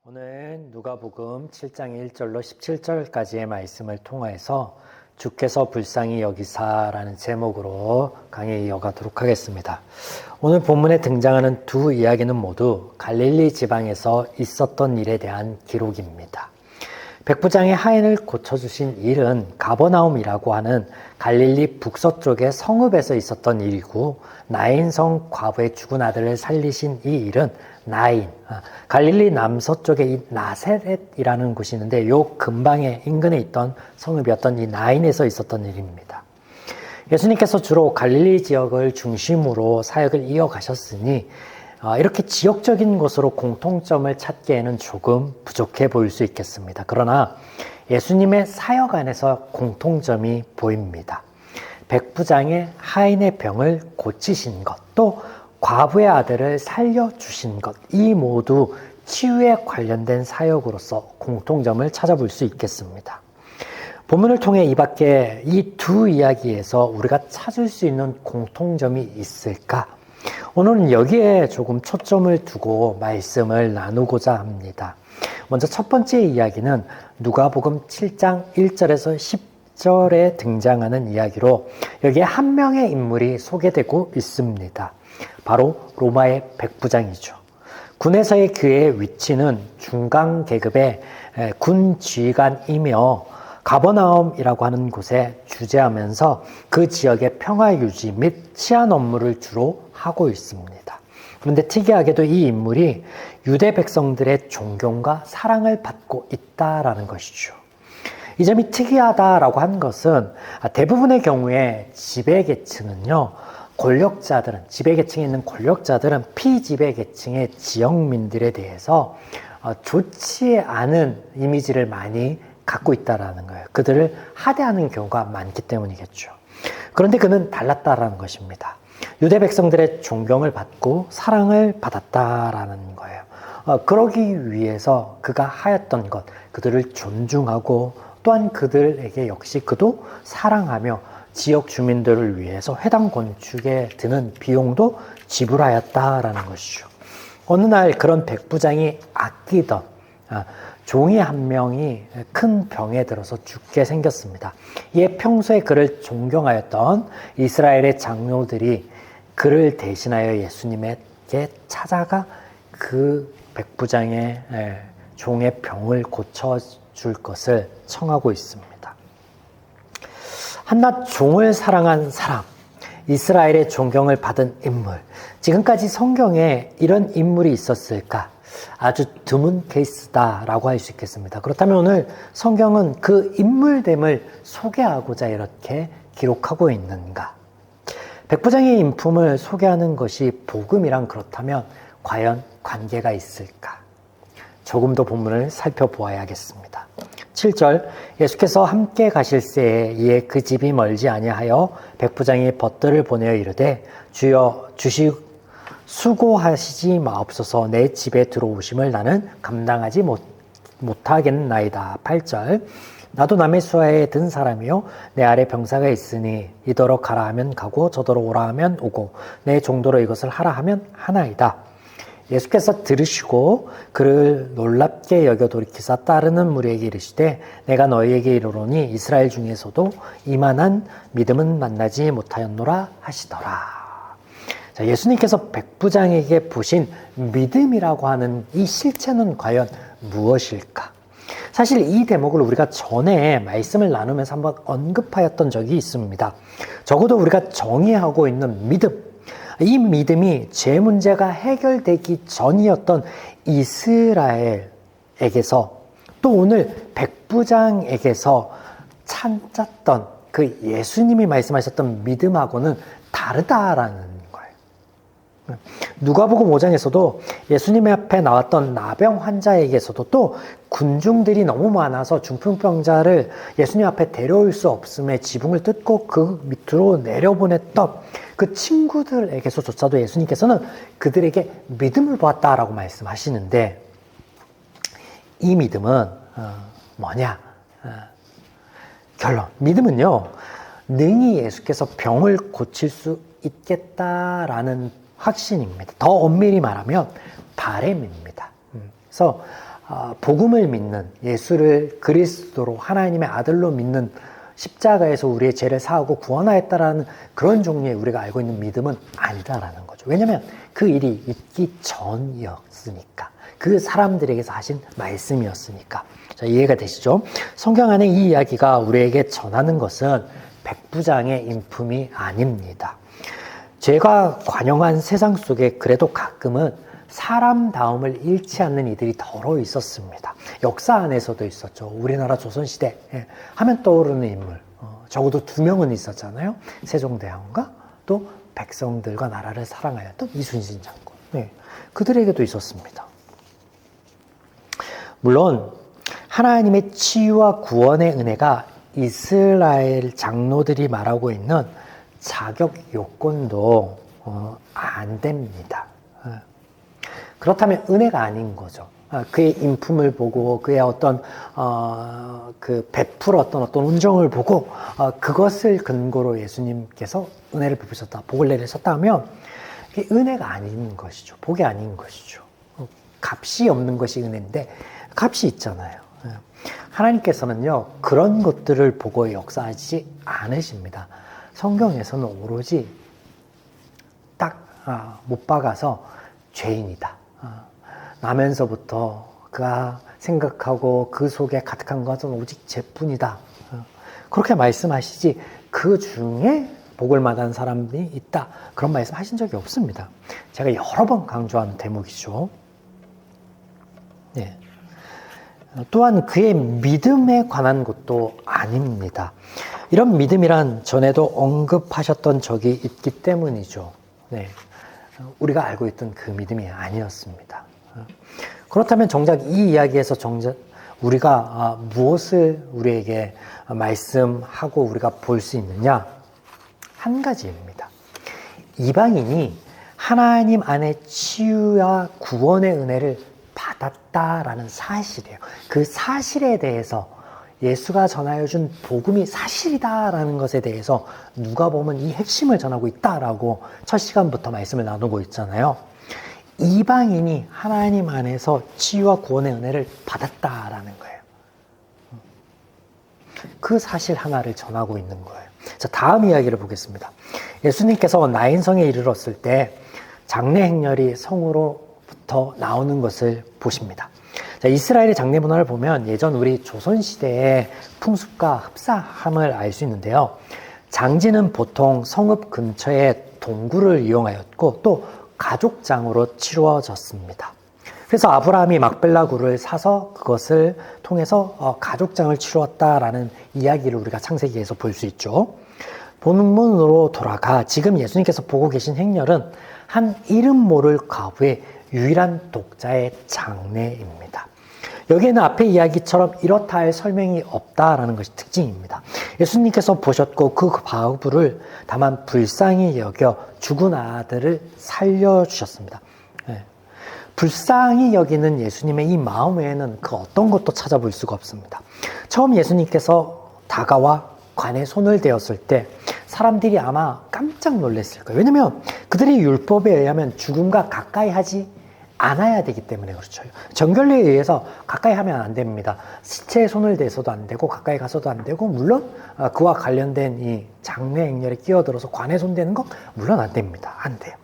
오늘 누가복음 7장 1절로 17절까지의 말씀을 통해서 주께서 불쌍히 여기사라는 제목으로 강의 이어가도록 하겠습니다. 오늘 본문에 등장하는 두 이야기는 모두 갈릴리 지방에서 있었던 일에 대한 기록입니다. 백부장의 하인을 고쳐주신 일은 가버나움이라고 하는 갈릴리 북서쪽의 성읍에서 있었던 일이고, 나인성 과부의 죽은 아들을 살리신 이 일은 나인, 갈릴리 남서쪽에 이 나세렛이라는 곳이 있는데 요 근방에 인근에 있던 성읍이었던 이 나인에서 있었던 일입니다. 예수님께서 주로 갈릴리 지역을 중심으로 사역을 이어가셨으니 이렇게 지역적인 것으로 공통점을 찾기에는 조금 부족해 보일 수 있겠습니다. 그러나 예수님의 사역 안에서 공통점이 보입니다. 백부장의 하인의 병을 고치신 것, 또 과부의 아들을 살려주신 것, 이 모두 치유에 관련된 사역으로서 공통점을 찾아볼 수 있겠습니다. 본문을 통해 이 밖에 이 두 이야기에서 우리가 찾을 수 있는 공통점이 있을까? 오늘은 여기에 조금 초점을 두고 말씀을 나누고자 합니다. 먼저 첫 번째 이야기는 누가복음 7장 1절에서 10절에 등장하는 이야기로 여기에 한 명의 인물이 소개되고 있습니다. 바로 로마의 백부장이죠. 군에서의 그의 위치는 중간 계급의 군 지휘관이며 가버나움이라고 하는 곳에 주재하면서 그 지역의 평화 유지 및 치안 업무를 주로 하고 있습니다. 그런데 특이하게도 이 인물이 유대 백성들의 존경과 사랑을 받고 있다라는 것이죠. 이 점이 특이하다라고 한 것은 대부분의 경우에 지배계층은요, 지배계층에 있는 권력자들은 피지배계층의 지역민들에 대해서 좋지 않은 이미지를 많이 갖고 있다라는 거예요. 그들을 하대하는 경우가 많기 때문이겠죠. 그런데 그는 달랐다라는 것입니다. 유대 백성들의 존경을 받고 사랑을 받았다라는 거예요. 그러기 위해서 그가 하였던 것, 그들을 존중하고 또한 그들에게 역시 그도 사랑하며 지역 주민들을 위해서 회당 건축에 드는 비용도 지불하였다라는 것이죠. 어느 날 그런 백부장이 아끼던 종이 한 명이 큰 병에 들어서 죽게 생겼습니다. 이에 평소에 그를 존경하였던 이스라엘의 장로들이 그를 대신하여 예수님에게 찾아가 그 백부장의 종의 병을 고쳐줄 것을 청하고 있습니다. 한낱 종을 사랑한 사람, 이스라엘의 존경을 받은 인물, 지금까지 성경에 이런 인물이 있었을까? 아주 드문 케이스다라고 할 수 있겠습니다. 그렇다면 오늘 성경은 그 인물됨을 소개하고자 이렇게 기록하고 있는가? 백부장의 인품을 소개하는 것이 복음이란 그렇다면 과연 관계가 있을까? 조금 더 본문을 살펴보아야겠습니다. 7절, 예수께서 함께 가실새에 이에 그 집이 멀지 아니하여 백부장이 벗들을 보내어 이르되 주여 수고하시지 마옵소서. 내 집에 들어오심을 나는 감당하지 못하겠나이다. 8절, 나도 남의 수하에 든 사람이요 내 아래 병사가 있으니 이더러 가라 하면 가고 저더러 오라 하면 오고 내 종도로 이것을 하라 하면 하나이다. 예수께서 들으시고 그를 놀랍게 여겨 돌이키사 따르는 무리에게 이르시되 내가 너희에게 이르노니 이스라엘 중에서도 이만한 믿음은 만나지 못하였노라 하시더라. 자, 예수님께서 백부장에게 보신 믿음이라고 하는 이 실체는 과연 무엇일까? 사실 이 대목을 우리가 전에 말씀을 나누면서 한번 언급하였던 적이 있습니다. 적어도 우리가 정의하고 있는 믿음, 이 믿음이 죄 문제가 해결되기 전이었던 이스라엘에게서 또 오늘 백부장에게서 찾았던 그 예수님이 말씀하셨던 믿음하고는 다르다라는 거예요. 누가복음 5장에서도 예수님 앞에 나왔던 나병 환자에게서도 또 군중들이 너무 많아서 중풍병자를 예수님 앞에 데려올 수 없음에 지붕을 뜯고 그 밑으로 내려보냈던 그 친구들에게서조차도 예수님께서는 그들에게 믿음을 보았다라고 말씀하시는데 이 믿음은 뭐냐? 결론, 믿음은요 능히 예수께서 병을 고칠 수 있겠다라는 확신입니다. 더 엄밀히 말하면 바램입니다. 그래서 복음을 믿는, 예수를 그리스도로 하나님의 아들로 믿는, 십자가에서 우리의 죄를 사하고 구원하였다라는 그런 종류의 우리가 알고 있는 믿음은 아니다라는 거죠. 왜냐하면 그 일이 있기 전이었으니까. 그 사람들에게서 하신 말씀이었으니까. 자, 이해가 되시죠? 성경 안에 이 이야기가 우리에게 전하는 것은 백부장의 인품이 아닙니다. 죄가 관영한 세상 속에 그래도 가끔은 사람다움을 잃지 않는 이들이 더러 있었습니다. 역사 안에서도 있었죠. 우리나라 조선시대 하면 떠오르는 인물, 적어도 2명은 있었잖아요. 세종대왕과 또 백성들과 나라를 사랑하였던 이순신 장군. 네, 그들에게도 있었습니다. 물론 하나님의 치유와 구원의 은혜가 이스라엘 장로들이 말하고 있는 자격 요건도 안 됩니다. 그렇다면 은혜가 아닌 거죠. 그의 인품을 보고 그의 어떤 그 베풀었던 어떤 온정을 보고 그것을 근거로 예수님께서 은혜를 베푸셨다, 복을 내리셨다 하면 이게 은혜가 아닌 것이죠. 복이 아닌 것이죠. 값이 없는 것이 은혜인데 값이 있잖아요. 하나님께서는요, 그런 것들을 보고 역사하지 않으십니다. 성경에서는 오로지 딱 못 박아서 죄인이다. 나면서부터 그가 생각하고 그 속에 가득한 것은 오직 죄뿐이다. 그렇게 말씀하시지 그 중에 복을 받은 사람이 있다. 그런 말씀 하신 적이 없습니다. 제가 여러 번 강조하는 대목이죠. 네. 또한 그의 믿음에 관한 것도 아닙니다. 이런 믿음이란 전에도 언급하셨던 적이 있기 때문이죠. 네. 우리가 알고 있던 그 믿음이 아니었습니다. 그렇다면 정작 이 이야기에서 우리가 무엇을 우리에게 말씀하고 우리가 볼 수 있느냐? 한 가지입니다. 이방인이 하나님 안에 치유와 구원의 은혜를 받았다라는 사실이에요. 그 사실에 대해서 예수가 전하여 준 복음이 사실이다라는 것에 대해서 누가복음은 이 핵심을 전하고 있다라고 첫 시간부터 말씀을 나누고 있잖아요. 이방인이 하나님 안에서 치유와 구원의 은혜를 받았다라는 거예요. 그 사실 하나를 전하고 있는 거예요. 자, 다음 이야기를 보겠습니다. 예수님께서 나인성에 이르렀을 때 장례 행렬이 성으로부터 나오는 것을 보십니다. 자, 이스라엘의 장례 문화를 보면 예전 우리 조선시대의 풍습과 흡사함을 알 수 있는데요. 장지는 보통 성읍 근처의 동굴을 이용하였고 또 가족장으로 치루어졌습니다. 그래서 아브라함이 막벨라 굴을 사서 그것을 통해서 가족장을 치루었다라는 이야기를 우리가 창세기에서 볼 수 있죠. 본문으로 돌아가 지금 예수님께서 보고 계신 행렬은 한 이름 모를 과부의 유일한 독자의 장례입니다. 여기에는 앞의 이야기처럼 이렇다 할 설명이 없다라는 것이 특징입니다. 예수님께서 보셨고 그 과부를 다만 불쌍히 여겨 죽은 아들을 살려주셨습니다. 네. 불쌍히 여기는 예수님의 이 마음 외에는 그 어떤 것도 찾아볼 수가 없습니다. 처음 예수님께서 다가와 관에 손을 대었을 때 사람들이 아마 깜짝 놀랐을 거예요. 왜냐하면 그들이 율법에 의하면 죽음과 가까이 하지 않아야 되기 때문에 그렇죠. 정결례에 의해서 가까이 하면 안 됩니다. 시체에 손을 대서도 안 되고 가까이 가서도 안 되고 물론 그와 관련된 이 장례 행렬에 끼어들어서 관에 손대는 건 물론 안 됩니다. 안 돼요.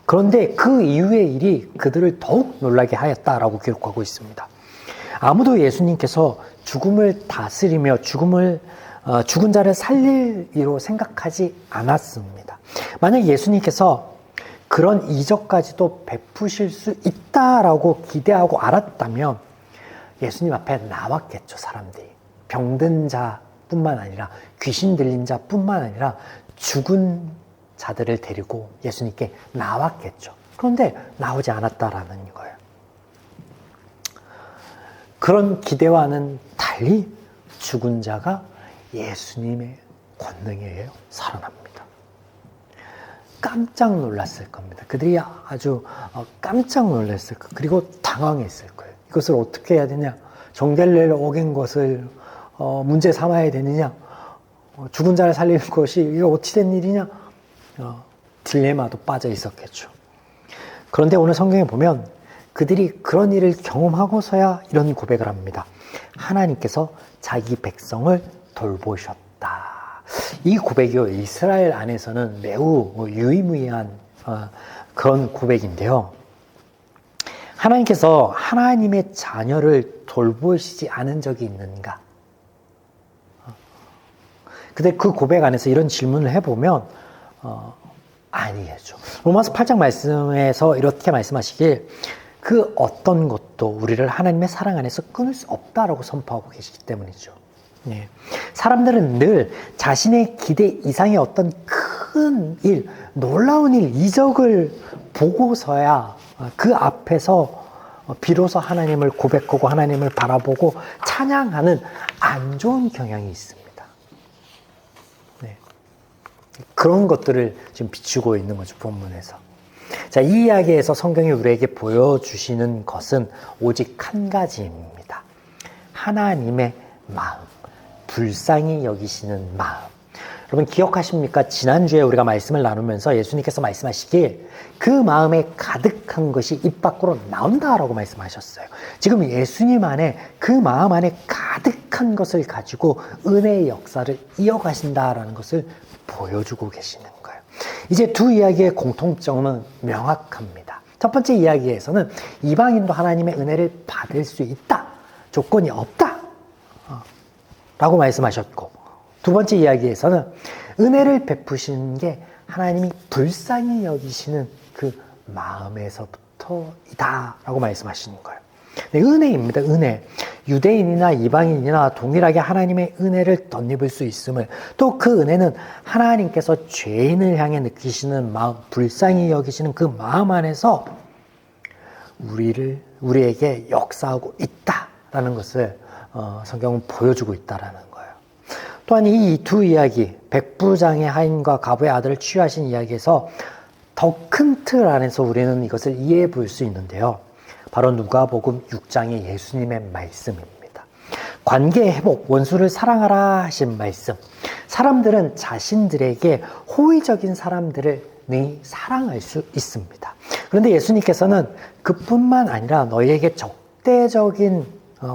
그런데 그 이후의 일이 그들을 더욱 놀라게 하였다라고 기록하고 있습니다. 아무도 예수님께서 죽음을 다스리며 죽은 자를 살릴 이로 생각하지 않았습니다. 만약 예수님께서 그런 이적까지도 베푸실 수 있다라고 기대하고 알았다면 예수님 앞에 나왔겠죠, 사람들이. 병든 자뿐만 아니라 귀신 들린 자뿐만 아니라 죽은 자들을 데리고 예수님께 나왔겠죠. 그런데 나오지 않았다라는 거예요. 그런 기대와는 달리 죽은 자가 예수님의 권능에 의해 살아납니다. 깜짝 놀랐을 겁니다. 그들이 아주 깜짝 놀랐을 거예요. 그리고 당황했을 거예요. 이것을 어떻게 해야 되냐? 정결례를 어긴 것을 문제 삼아야 되느냐? 죽은 자를 살리는 것이 이거 어찌 된 일이냐? 딜레마도 빠져 있었겠죠. 그런데 오늘 성경에 보면 그들이 그런 일을 경험하고서야 이런 고백을 합니다. 하나님께서 자기 백성을 돌보셨다. 이 고백이요, 이스라엘 안에서는 매우 유의무이한 그런 고백인데요. 하나님께서 하나님의 자녀를 돌보시지 않은 적이 있는가? 근데 그 고백 안에서 이런 질문을 해보면 아니겠죠. 로마서 8장 말씀에서 이렇게 말씀하시길 그 어떤 것도 우리를 하나님의 사랑 안에서 끊을 수 없다라고 선포하고 계시기 때문이죠. 네. 사람들은 늘 자신의 기대 이상의 어떤 큰 일, 놀라운 일, 이적을 보고서야 그 앞에서 비로소 하나님을 고백하고 하나님을 바라보고 찬양하는 안 좋은 경향이 있습니다. 네. 그런 것들을 지금 비추고 있는 거죠, 본문에서. 자, 이 이야기에서 성경이 우리에게 보여주시는 것은 오직 한 가지입니다. 하나님의 마음, 불쌍히 여기시는 마음. 여러분 기억하십니까? 지난주에 우리가 말씀을 나누면서 예수님께서 말씀하시길 그 마음에 가득한 것이 입 밖으로 나온다라고 말씀하셨어요. 지금 예수님 안에 그 마음 안에 가득한 것을 가지고 은혜의 역사를 이어가신다라는 것을 보여주고 계시는 거예요. 이제 두 이야기의 공통점은 명확합니다. 첫 번째 이야기에서는 이방인도 하나님의 은혜를 받을 수 있다. 조건이 없다. 라고 말씀하셨고, 두 번째 이야기에서는 은혜를 베푸시는 게 하나님이 불쌍히 여기시는 그 마음에서부터이다 라고 말씀하시는 거예요. 네, 은혜입니다. 은혜. 유대인이나 이방인이나 동일하게 하나님의 은혜를 덧입을 수 있음을, 또 그 은혜는 하나님께서 죄인을 향해 느끼시는 마음, 불쌍히 여기시는 그 마음 안에서 우리에게 역사하고 있다라는 것을 성경은 보여주고 있다라는 거예요. 또한 이 두 이야기, 백부장의 하인과 과부의 아들을 치유하신 이야기에서 더 큰 틀 안에서 우리는 이것을 이해해 볼 수 있는데요. 바로 누가복음 6장의 예수님의 말씀입니다. 관계 회복, 원수를 사랑하라 하신 말씀. 사람들은 자신들에게 호의적인 사람들을 능히 사랑할 수 있습니다. 그런데 예수님께서는 그뿐만 아니라 너희에게 적대적인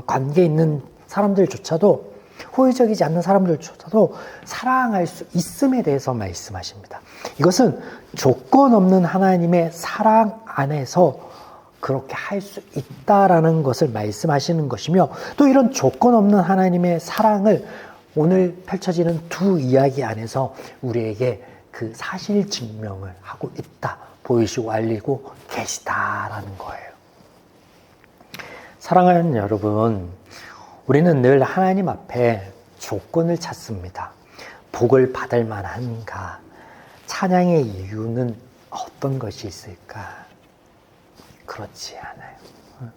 관계 있는 사람들조차도, 호의적이지 않는 사람들조차도 사랑할 수 있음에 대해서 말씀하십니다. 이것은 조건 없는 하나님의 사랑 안에서 그렇게 할 수 있다라는 것을 말씀하시는 것이며, 또 이런 조건 없는 하나님의 사랑을 오늘 펼쳐지는 두 이야기 안에서 우리에게 그 사실 증명을 하고 있다, 보이시고 알리고 계시다라는 거예요. 사랑하는 여러분, 우리는 늘 하나님 앞에 조건을 찾습니다. 복을 받을 만한가? 찬양의 이유는 어떤 것이 있을까? 그렇지 않아요.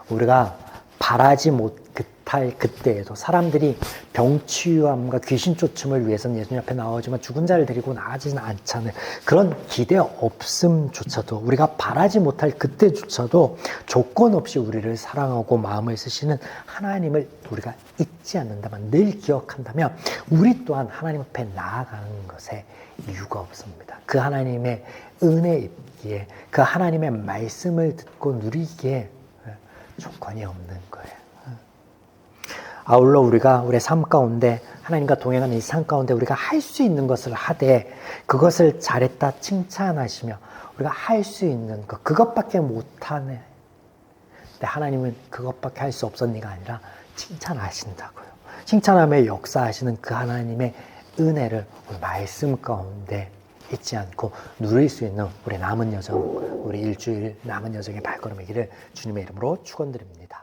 우리가 바라지 못할 그때에도 사람들이 병치유함과 귀신 쫓음을 위해서는 예수님 앞에 나오지만 죽은 자를 데리고 나아지는 않잖아요. 그런 기대 없음조차도, 우리가 바라지 못할 그때조차도 조건 없이 우리를 사랑하고 마음을 쓰시는 하나님을 우리가 잊지 않는다면, 늘 기억한다면 우리 또한 하나님 앞에 나아가는 것에 이유가 없습니다. 그 하나님의 은혜 입기에, 그 하나님의 말씀을 듣고 누리기에 조건이 없는 거예요. 아울러 우리가 우리의 삶 가운데, 하나님과 동행하는 이 삶 가운데 우리가 할 수 있는 것을 하되 그것을 잘했다 칭찬하시며, 우리가 할 수 있는 것, 그것밖에 못하네. 근데 하나님은 그것밖에 할 수 없었니가 아니라 칭찬하신다고요. 칭찬하며 역사하시는 그 하나님의 은혜를 우리 말씀 가운데 잊지 않고 누릴 수 있는 우리 남은 여정, 우리 일주일 남은 여정의 발걸음이기를 주님의 이름으로 축원드립니다.